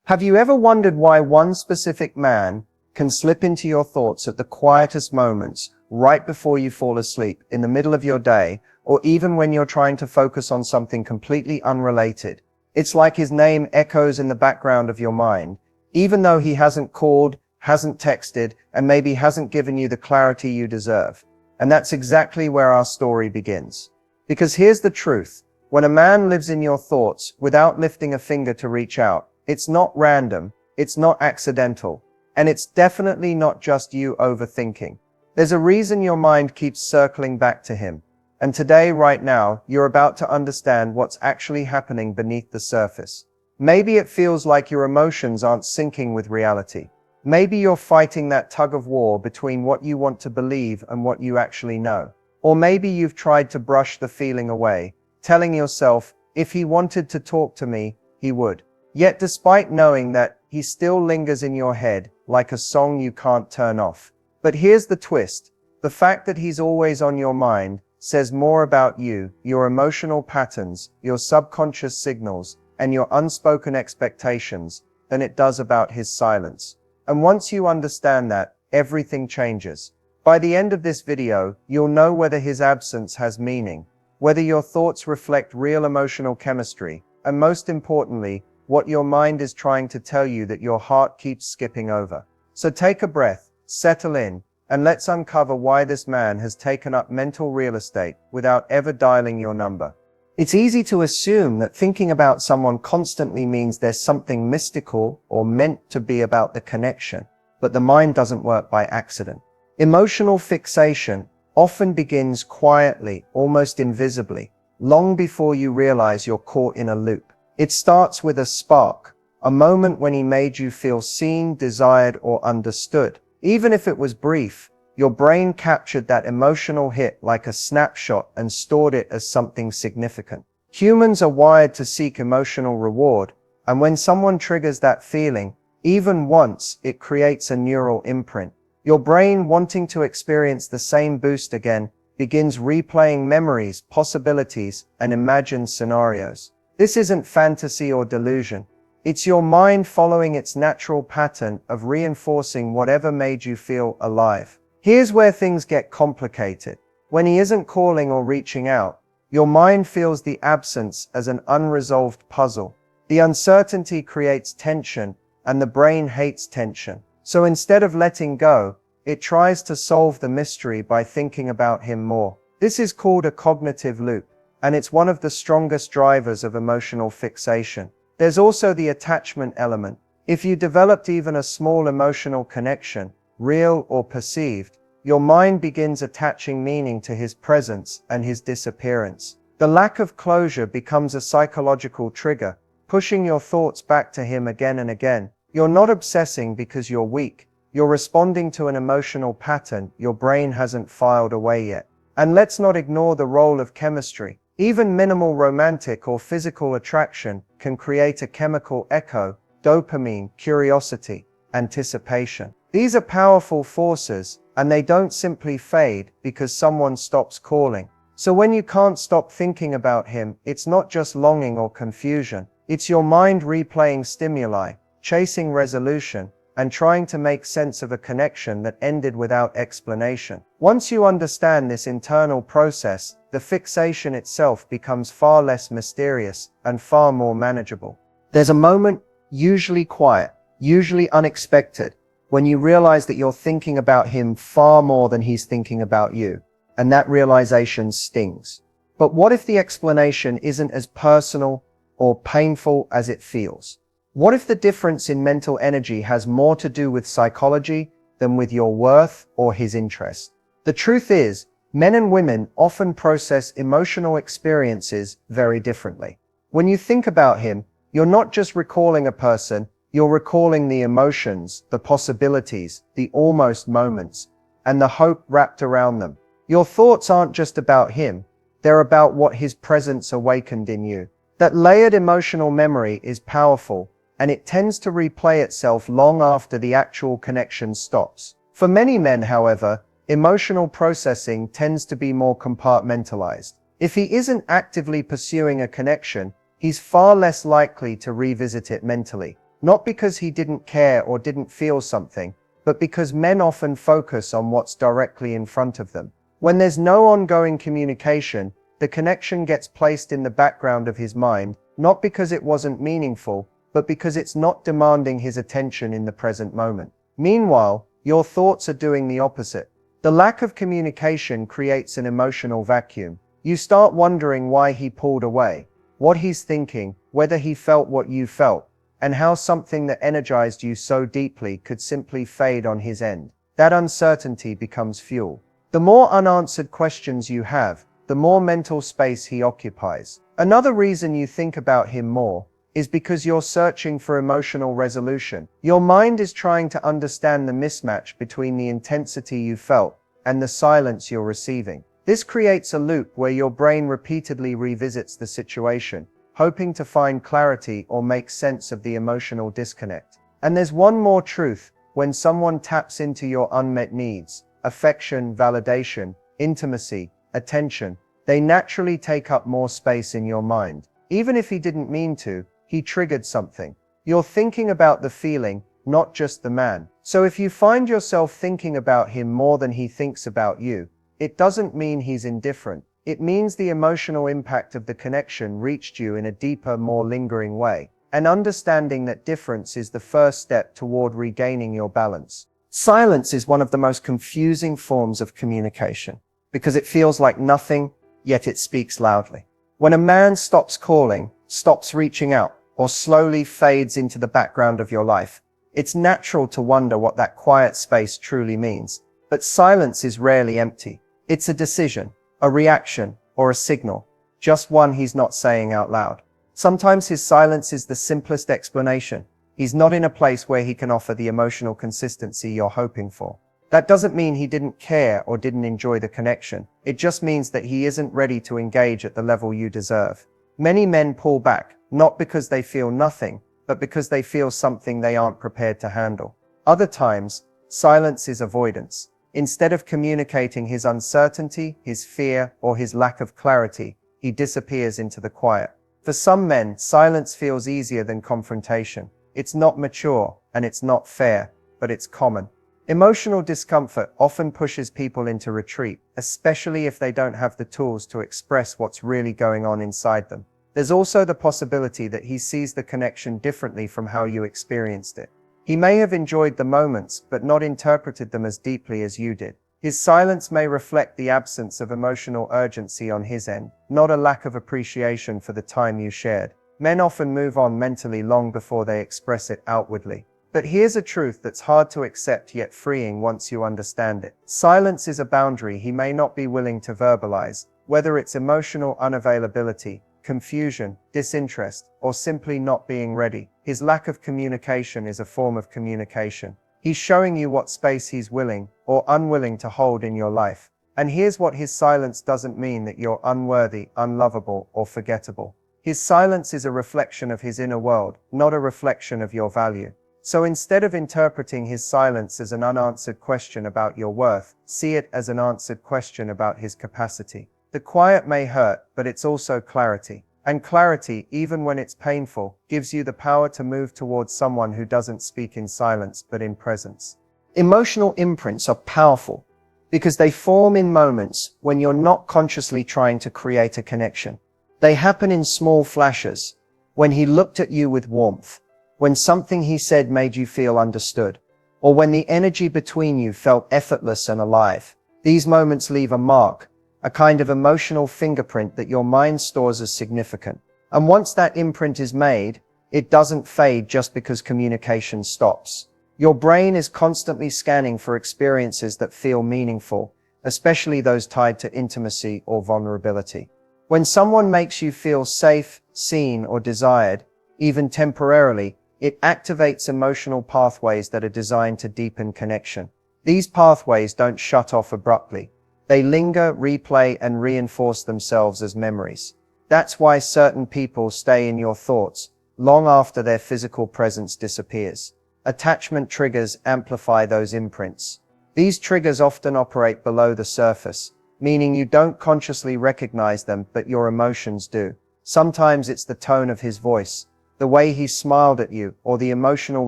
Have you ever wondered why one specific man can slip into your thoughts at the quietest moments, right before you fall asleep, in the middle of your day, or even when you're trying to focus on something completely unrelated? It's like his name echoes in the background of your mind, even though he hasn't called, hasn't texted, and maybe hasn't given you the clarity you deserve. And that's exactly where our story begins. Because here's the truth. When a man lives in your thoughts without lifting a finger to reach out, it's not random, it's not accidental, and it's definitely not just you overthinking. There's a reason your mind keeps circling back to him. And today, right now, you're about to understand what's actually happening beneath the surface. Maybe it feels like your emotions aren't syncing with reality. Maybe you're fighting that tug of war between what you want to believe and what you actually know. Or maybe you've tried to brush the feeling away, telling yourself, if he wanted to talk to me, he would. Yet despite knowing that, he still lingers in your head, like a song you can't turn off. But here's the twist. The fact that he's always on your mind says more about you, your emotional patterns, your subconscious signals, and your unspoken expectations than it does about his silence. And once you understand that, everything changes. By the end of this video, you'll know whether his absence has meaning, whether your thoughts reflect real emotional chemistry, and most importantly, what your mind is trying to tell you that your heart keeps skipping over. So take a breath, settle in, and let's uncover why this man has taken up mental real estate without ever dialing your number. It's easy to assume that thinking about someone constantly means there's something mystical or meant to be about the connection, but the mind doesn't work by accident. Emotional fixation often begins quietly, almost invisibly, long before you realize you're caught in a loop. It starts with a spark, a moment when he made you feel seen, desired, or understood. Even if it was brief, your brain captured that emotional hit like a snapshot and stored it as something significant. Humans are wired to seek emotional reward, and when someone triggers that feeling, even once, it creates a neural imprint. Your brain, wanting to experience the same boost again, begins replaying memories, possibilities, and imagined scenarios. This isn't fantasy or delusion. It's your mind following its natural pattern of reinforcing whatever made you feel alive. Here's where things get complicated. When he isn't calling or reaching out, your mind feels the absence as an unresolved puzzle. The uncertainty creates tension, and the brain hates tension. So instead of letting go, it tries to solve the mystery by thinking about him more. This is called a cognitive loop, and it's one of the strongest drivers of emotional fixation. There's also the attachment element. If you developed even a small emotional connection, real or perceived, your mind begins attaching meaning to his presence and his disappearance. The lack of closure becomes a psychological trigger, pushing your thoughts back to him again and again. You're not obsessing because you're weak. You're responding to an emotional pattern your brain hasn't filed away yet. And let's not ignore the role of chemistry. Even minimal romantic or physical attraction can create a chemical echo: dopamine, curiosity, anticipation. These are powerful forces, and they don't simply fade because someone stops calling. So when you can't stop thinking about him, it's not just longing or confusion. It's your mind replaying stimuli, chasing resolution, and trying to make sense of a connection that ended without explanation. Once you understand this internal process, the fixation itself becomes far less mysterious and far more manageable. There's a moment, usually quiet, usually unexpected, when you realize that you're thinking about him far more than he's thinking about you, and that realization stings. But what if the explanation isn't as personal or painful as it feels? What if the difference in mental energy has more to do with psychology than with your worth or his interest? The truth is, men and women often process emotional experiences very differently. When you think about him, you're not just recalling a person, you're recalling the emotions, the possibilities, the almost moments, and the hope wrapped around them. Your thoughts aren't just about him, they're about what his presence awakened in you. That layered emotional memory is powerful, and it tends to replay itself long after the actual connection stops. For many men, however, emotional processing tends to be more compartmentalized. If he isn't actively pursuing a connection, he's far less likely to revisit it mentally. Not because he didn't care or didn't feel something, but because men often focus on what's directly in front of them. When there's no ongoing communication, the connection gets placed in the background of his mind, not because it wasn't meaningful, but because it's not demanding his attention in the present moment. Meanwhile, your thoughts are doing the opposite. The lack of communication creates an emotional vacuum. You start wondering why he pulled away, what he's thinking, whether he felt what you felt, and how something that energized you so deeply could simply fade on his end. That uncertainty becomes fuel. The more unanswered questions you have, the more mental space he occupies. Another reason you think about him more is because you're searching for emotional resolution. Your mind is trying to understand the mismatch between the intensity you felt and the silence you're receiving. This creates a loop where your brain repeatedly revisits the situation, hoping to find clarity or make sense of the emotional disconnect. And there's one more truth: when someone taps into your unmet needs, affection, validation, intimacy, attention, they naturally take up more space in your mind. Even if he didn't mean to, he triggered something. You're thinking about the feeling, not just the man. So if you find yourself thinking about him more than he thinks about you, it doesn't mean he's indifferent. It means the emotional impact of the connection reached you in a deeper, more lingering way. And understanding that difference is the first step toward regaining your balance. Silence is one of the most confusing forms of communication, because it feels like nothing, yet it speaks loudly. When a man stops calling, stops reaching out, or slowly fades into the background of your life, it's natural to wonder what that quiet space truly means. But silence is rarely empty. It's a decision, a reaction, or a signal, just one he's not saying out loud. Sometimes his silence is the simplest explanation. He's not in a place where he can offer the emotional consistency you're hoping for. That doesn't mean he didn't care or didn't enjoy the connection. It just means that he isn't ready to engage at the level you deserve. Many men pull back, not because they feel nothing, but because they feel something they aren't prepared to handle. Other times, silence is avoidance. Instead of communicating his uncertainty, his fear, or his lack of clarity, he disappears into the quiet. For some men, silence feels easier than confrontation. It's not mature, and it's not fair, but it's common. Emotional discomfort often pushes people into retreat, especially if they don't have the tools to express what's really going on inside them. There's also the possibility that he sees the connection differently from how you experienced it. He may have enjoyed the moments, but not interpreted them as deeply as you did. His silence may reflect the absence of emotional urgency on his end, not a lack of appreciation for the time you shared. Men often move on mentally long before they express it outwardly. But here's a truth that's hard to accept yet freeing once you understand it. Silence is a boundary he may not be willing to verbalize, whether it's emotional unavailability, confusion, disinterest, or simply not being ready. His lack of communication is a form of communication. He's showing you what space he's willing or unwilling to hold in your life. And here's what his silence doesn't mean: that you're unworthy, unlovable, or forgettable. His silence is a reflection of his inner world, not a reflection of your value. So instead of interpreting his silence as an unanswered question about your worth, see it as an answered question about his capacity. The quiet may hurt, but it's also clarity. And clarity, even when it's painful, gives you the power to move towards someone who doesn't speak in silence but in presence. Emotional imprints are powerful because they form in moments when you're not consciously trying to create a connection. They happen in small flashes: when he looked at you with warmth, when something he said made you feel understood, or when the energy between you felt effortless and alive. These moments leave a mark, a kind of emotional fingerprint that your mind stores as significant. And once that imprint is made, it doesn't fade just because communication stops. Your brain is constantly scanning for experiences that feel meaningful, especially those tied to intimacy or vulnerability. When someone makes you feel safe, seen, or desired, even temporarily, it activates emotional pathways that are designed to deepen connection. These pathways don't shut off abruptly. They linger, replay, and reinforce themselves as memories. That's why certain people stay in your thoughts long after their physical presence disappears. Attachment triggers amplify those imprints. These triggers often operate below the surface, meaning you don't consciously recognize them, but your emotions do. Sometimes it's the tone of his voice, the way he smiled at you, or the emotional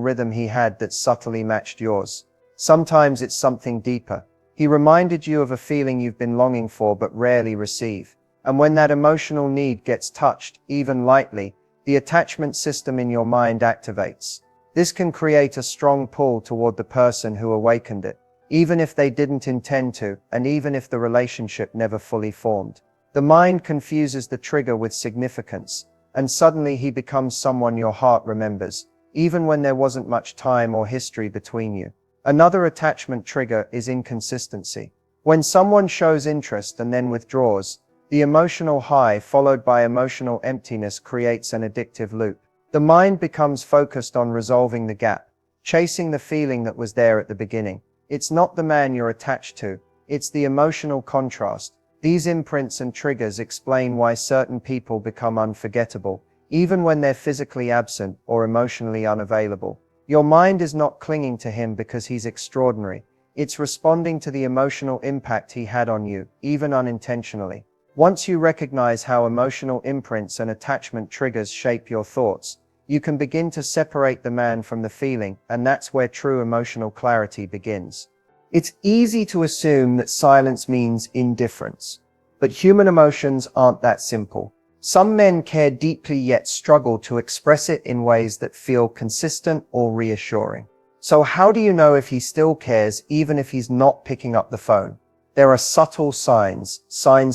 rhythm he had that subtly matched yours. Sometimes it's something deeper. He reminded you of a feeling you've been longing for but rarely receive. And when that emotional need gets touched, even lightly, the attachment system in your mind activates. This can create a strong pull toward the person who awakened it, even if they didn't intend to, and even if the relationship never fully formed. The mind confuses the trigger with significance, and suddenly he becomes someone your heart remembers, even when there wasn't much time or history between you. Another attachment trigger is inconsistency. When someone shows interest and then withdraws, the emotional high followed by emotional emptiness creates an addictive loop. The mind becomes focused on resolving the gap, chasing the feeling that was there at the beginning. It's not the man you're attached to, it's the emotional contrast. These imprints and triggers explain why certain people become unforgettable, even when they're physically absent or emotionally unavailable. Your mind is not clinging to him because he's extraordinary. It's responding to the emotional impact he had on you, even unintentionally. Once you recognize how emotional imprints and attachment triggers shape your thoughts, you can begin to separate the man from the feeling, and that's where true emotional clarity begins. It's easy to assume that silence means indifference, but human emotions aren't that simple. Some men care deeply yet struggle to express it in ways that feel consistent or reassuring. So how do you know if he still cares even if he's not picking up the phone? There are subtle signs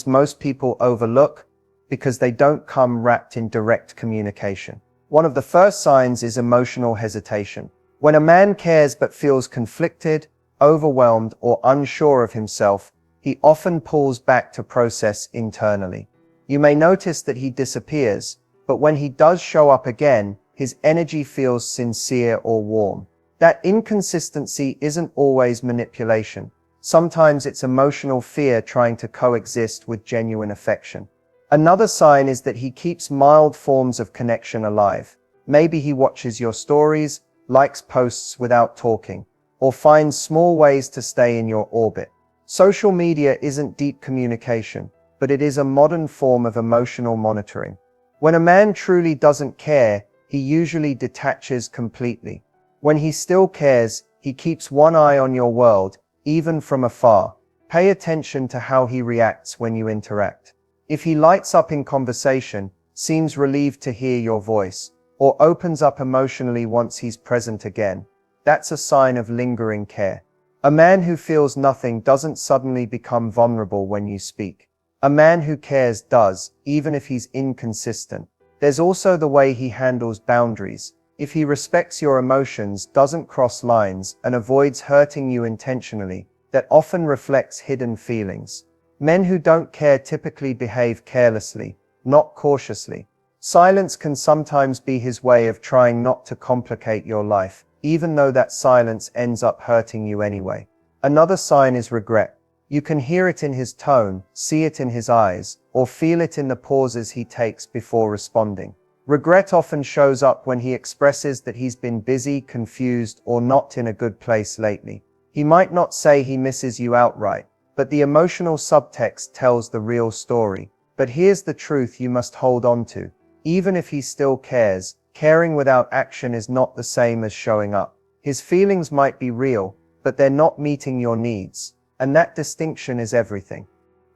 most people overlook because they don't come wrapped in direct communication. One of the first signs is emotional hesitation. When a man cares but feels conflicted, overwhelmed, or unsure of himself, he often pulls back to process internally. You may notice that he disappears, but when he does show up again, his energy feels sincere or warm. That inconsistency isn't always manipulation. Sometimes it's emotional fear trying to coexist with genuine affection. Another sign is that he keeps mild forms of connection alive. Maybe he watches your stories, likes posts without talking, or finds small ways to stay in your orbit. Social media isn't deep communication, but it is a modern form of emotional monitoring. When a man truly doesn't care, he usually detaches completely. When he still cares, he keeps one eye on your world, even from afar. Pay attention to how he reacts when you interact. If he lights up in conversation, seems relieved to hear your voice, or opens up emotionally once he's present again, that's a sign of lingering care. A man who feels nothing doesn't suddenly become vulnerable when you speak. A man who cares does, even if he's inconsistent. There's also the way he handles boundaries. If he respects your emotions, doesn't cross lines, and avoids hurting you intentionally, that often reflects hidden feelings. Men who don't care typically behave carelessly, not cautiously. Silence can sometimes be his way of trying not to complicate your life, even though that silence ends up hurting you anyway. Another sign is regret. You can hear it in his tone, see it in his eyes, or feel it in the pauses he takes before responding. Regret often shows up when he expresses that he's been busy, confused, or not in a good place lately. He might not say he misses you outright, but the emotional subtext tells the real story. But here's the truth you must hold on to. Even if he still cares, caring without action is not the same as showing up. His feelings might be real, but they're not meeting your needs. And that distinction is everything.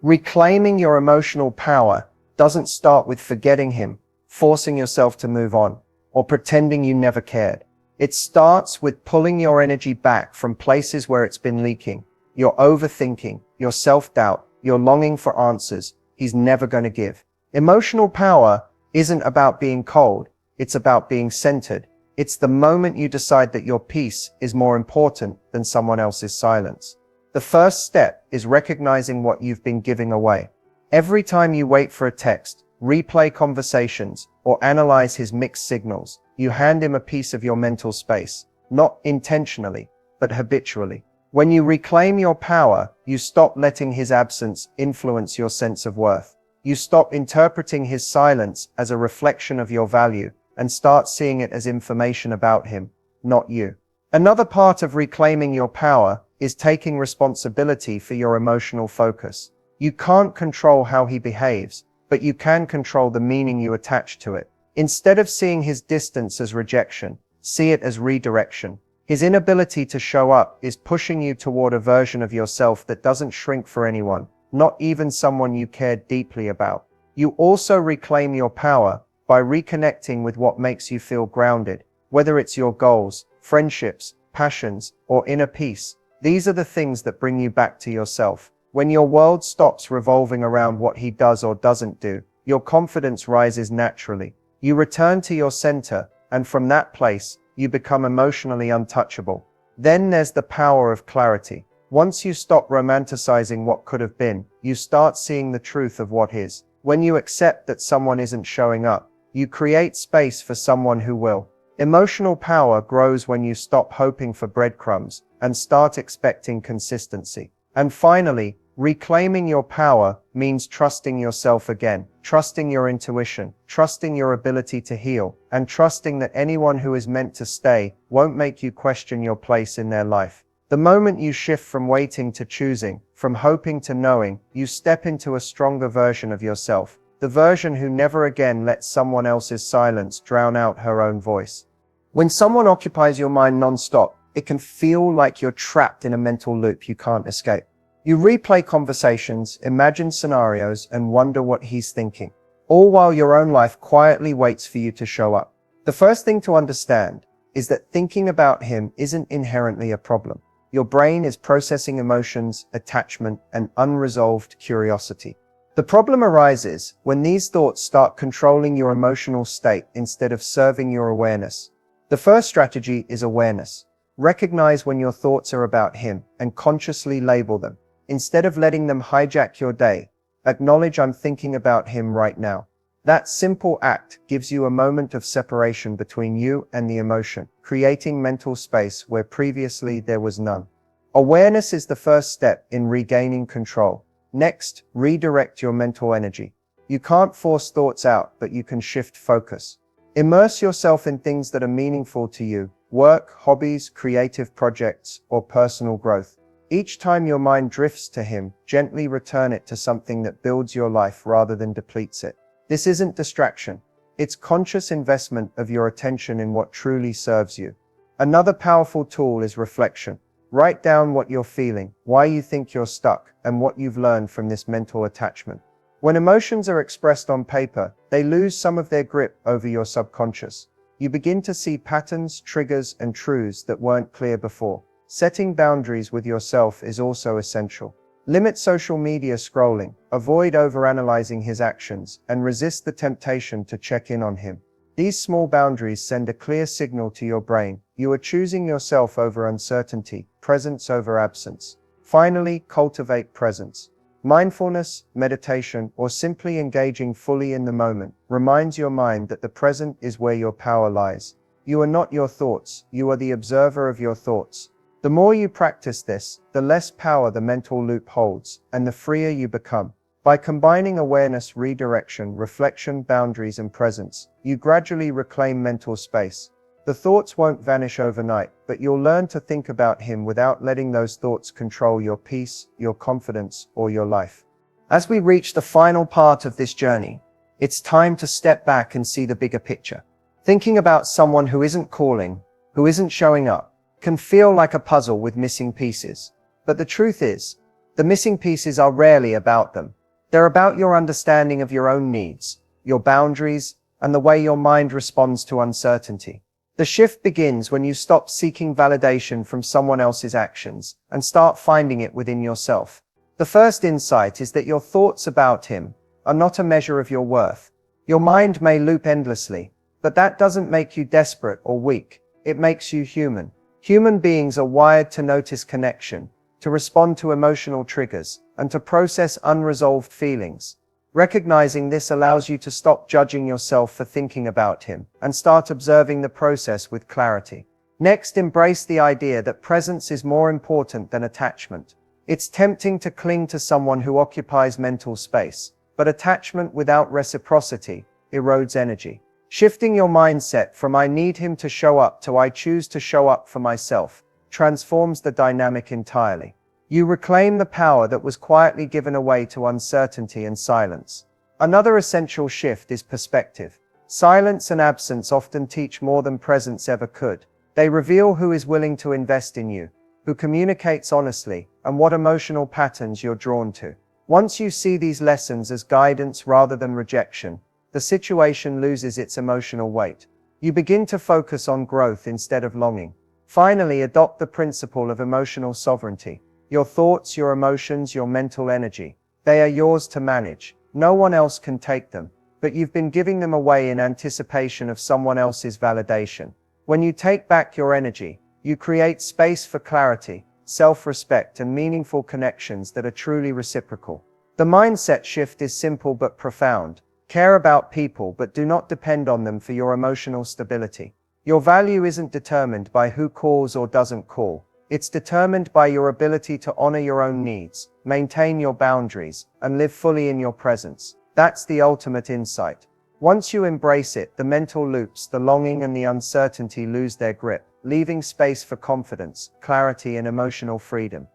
Reclaiming your emotional power doesn't start with forgetting him, forcing yourself to move on, or pretending you never cared. It starts with pulling your energy back from places where it's been leaking. Your overthinking, your self-doubt, your longing for answers he's never going to give. Emotional power isn't about being cold, it's about being centered. It's the moment you decide that your peace is more important than someone else's silence. The first step is recognizing what you've been giving away. Every time you wait for a text, replay conversations, or analyze his mixed signals, you hand him a piece of your mental space, not intentionally, but habitually. When you reclaim your power, you stop letting his absence influence your sense of worth. You stop interpreting his silence as a reflection of your value and start seeing it as information about him, not you. Another part of reclaiming your power is taking responsibility for your emotional focus. You can't control how he behaves, but you can control the meaning you attach to it. Instead of seeing his distance as rejection, see it as redirection. His inability to show up is pushing you toward a version of yourself that doesn't shrink for anyone, not even someone you care deeply about. You also reclaim your power by reconnecting with what makes you feel grounded, whether it's your goals, friendships, passions, or inner peace. These are the things that bring you back to yourself. When your world stops revolving around what he does or doesn't do, your confidence rises naturally. You return to your center, and from that place, you become emotionally untouchable. Then there's the power of clarity. Once you stop romanticizing what could have been, you start seeing the truth of what is. When you accept that someone isn't showing up, you create space for someone who will. Emotional power grows when you stop hoping for breadcrumbs and start expecting consistency. And finally, reclaiming your power means trusting yourself again, trusting your intuition, trusting your ability to heal, and trusting that anyone who is meant to stay won't make you question your place in their life. The moment you shift from waiting to choosing, from hoping to knowing, you step into a stronger version of yourself, the version who never again lets someone else's silence drown out her own voice. When someone occupies your mind non-stop, it can feel like you're trapped in a mental loop you can't escape. You replay conversations, imagine scenarios, and wonder what he's thinking, all while your own life quietly waits for you to show up. The first thing to understand is that thinking about him isn't inherently a problem. Your brain is processing emotions, attachment, and unresolved curiosity. The problem arises when these thoughts start controlling your emotional state instead of serving your awareness. The first strategy is awareness. Recognize when your thoughts are about him and consciously label them. Instead of letting them hijack your day, acknowledge I'm thinking about him right now. That simple act gives you a moment of separation between you and the emotion, creating mental space where previously there was none. Awareness is the first step in regaining control. Next, redirect your mental energy. You can't force thoughts out, but you can shift focus. Immerse yourself in things that are meaningful to you: work, hobbies, creative projects, or personal growth. Each time your mind drifts to him, gently return it to something that builds your life rather than depletes it. This isn't distraction. It's conscious investment of your attention in what truly serves you. Another powerful tool is reflection. Write down what you're feeling, why you think you're stuck, and what you've learned from this mental attachment. When emotions are expressed on paper, they lose some of their grip over your subconscious. You begin to see patterns, triggers, and truths that weren't clear before. Setting boundaries with yourself is also essential. Limit social media scrolling, avoid overanalyzing his actions, and resist the temptation to check in on him. These small boundaries send a clear signal to your brain. You are choosing yourself over uncertainty, presence over absence. Finally, cultivate presence. Mindfulness, meditation, or simply engaging fully in the moment reminds your mind that the present is where your power lies. You are not your thoughts, you are the observer of your thoughts. The more you practice this, the less power the mental loop holds, and the freer you become. By combining awareness, redirection, reflection, boundaries, and presence, you gradually reclaim mental space. The thoughts won't vanish overnight, but you'll learn to think about him without letting those thoughts control your peace, your confidence, or your life. As we reach the final part of this journey, it's time to step back and see the bigger picture. Thinking about someone who isn't calling, who isn't showing up, can feel like a puzzle with missing pieces. But the truth is, the missing pieces are rarely about them. They're about your understanding of your own needs, your boundaries, and the way your mind responds to uncertainty. The shift begins when you stop seeking validation from someone else's actions and start finding it within yourself. The first insight is that your thoughts about him are not a measure of your worth. Your mind may loop endlessly, but that doesn't make you desperate or weak. It makes you human. Human beings are wired to notice connection, to respond to emotional triggers, and to process unresolved feelings. Recognizing this allows you to stop judging yourself for thinking about him and start observing the process with clarity. Next, embrace the idea that presence is more important than attachment. It's tempting to cling to someone who occupies mental space, but attachment without reciprocity erodes energy. Shifting your mindset from "I need him to show up" to "I choose to show up for myself" transforms the dynamic entirely. You reclaim the power that was quietly given away to uncertainty and silence. Another essential shift is perspective. Silence and absence often teach more than presence ever could. They reveal who is willing to invest in you, who communicates honestly, and what emotional patterns you're drawn to. Once you see these lessons as guidance rather than rejection, the situation loses its emotional weight. You begin to focus on growth instead of longing. Finally, adopt the principle of emotional sovereignty. Your thoughts, your emotions, your mental energy. They are yours to manage. No one else can take them, but you've been giving them away in anticipation of someone else's validation. When you take back your energy, you create space for clarity, self-respect, and meaningful connections that are truly reciprocal. The mindset shift is simple but profound. Care about people, but do not depend on them for your emotional stability. Your value isn't determined by who calls or doesn't call. It's determined by your ability to honor your own needs, maintain your boundaries, and live fully in your presence. That's the ultimate insight. Once you embrace it, the mental loops, the longing, and the uncertainty lose their grip, leaving space for confidence, clarity, and emotional freedom.